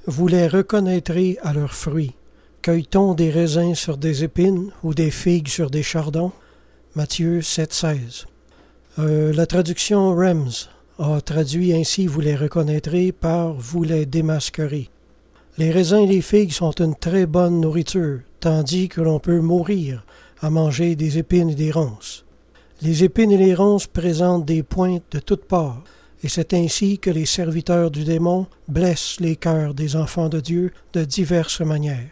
Vous les reconnaîtrez à leurs fruits. Cueille-t-on des raisins sur des épines ou des figues sur des chardons? Matthieu 7,16. La traduction Rems a traduit ainsi « Vous les reconnaîtrez » par « Vous les démasquerez ». Les raisins et les figues sont une très bonne nourriture, tandis que l'on peut mourir à manger des épines et des ronces. Les épines et les ronces présentent des pointes de toutes parts, et c'est ainsi que les serviteurs du démon blessent les cœurs des enfants de Dieu de diverses manières.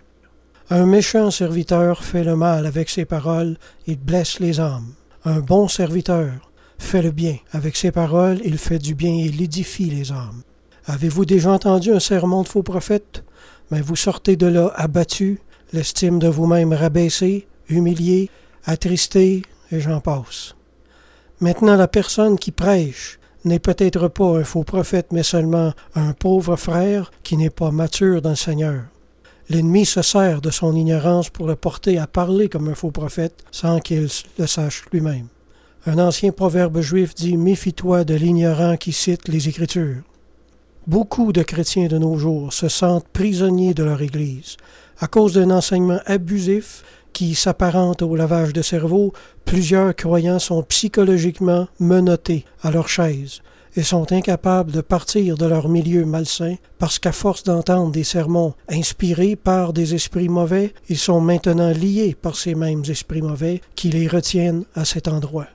Un méchant serviteur fait le mal avec ses paroles, il blesse les âmes. Un bon serviteur fait le bien. Avec ses paroles, il fait du bien et il édifie les âmes. Avez-vous déjà entendu un sermon de faux prophètes? Mais vous sortez de là abattu, l'estime de vous-même rabaissée, humilié, attristé, et j'en passe. Maintenant, la personne qui prêche n'est peut-être pas un faux prophète, mais seulement un pauvre frère qui n'est pas mature dans le Seigneur. L'ennemi se sert de son ignorance pour le porter à parler comme un faux prophète sans qu'il le sache lui-même. Un ancien proverbe juif dit « Méfie-toi de l'ignorant qui cite les Écritures ». Beaucoup de chrétiens de nos jours se sentent prisonniers de leur Église. À cause d'un enseignement abusif qui s'apparente au lavage de cerveau, plusieurs croyants sont psychologiquement menottés à leur chaise et sont incapables de partir de leur milieu malsain parce qu'à force d'entendre des sermons inspirés par des esprits mauvais, ils sont maintenant liés par ces mêmes esprits mauvais qui les retiennent à cet endroit.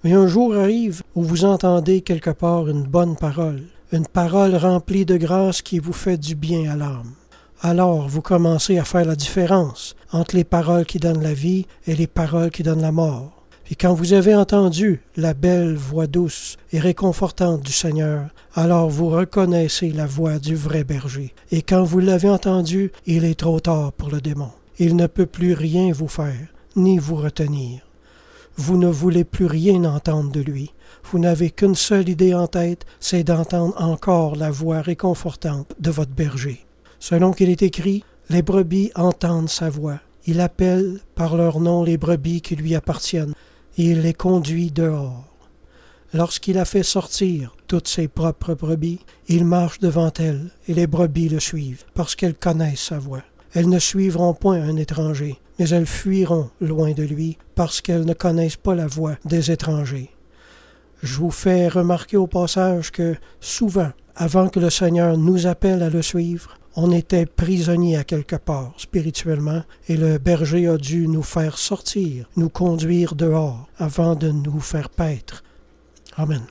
Mais un jour arrive où vous entendez quelque part une bonne parole, une parole remplie de grâce qui vous fait du bien à l'âme. Alors vous commencez à faire la différence entre les paroles qui donnent la vie et les paroles qui donnent la mort. Et quand vous avez entendu la belle voix douce et réconfortante du Seigneur, alors vous reconnaissez la voix du vrai berger. Et quand vous l'avez entendu, il est trop tard pour le démon. Il ne peut plus rien vous faire, ni vous retenir. Vous ne voulez plus rien entendre de lui. Vous n'avez qu'une seule idée en tête, c'est d'entendre encore la voix réconfortante de votre berger. Selon qu'il est écrit, les brebis entendent sa voix. Il appelle par leur nom les brebis qui lui appartiennent, et il les conduit dehors. Lorsqu'il a fait sortir toutes ses propres brebis, il marche devant elles, et les brebis le suivent, parce qu'elles connaissent sa voix. Elles ne suivront point un étranger, mais elles fuiront loin de lui, parce qu'elles ne connaissent pas la voix des étrangers. Je vous fais remarquer au passage que, souvent, avant que le Seigneur nous appelle à le suivre, on était prisonniers à quelque part, spirituellement, et le berger a dû nous faire sortir, nous conduire dehors, avant de nous faire paître. Amen.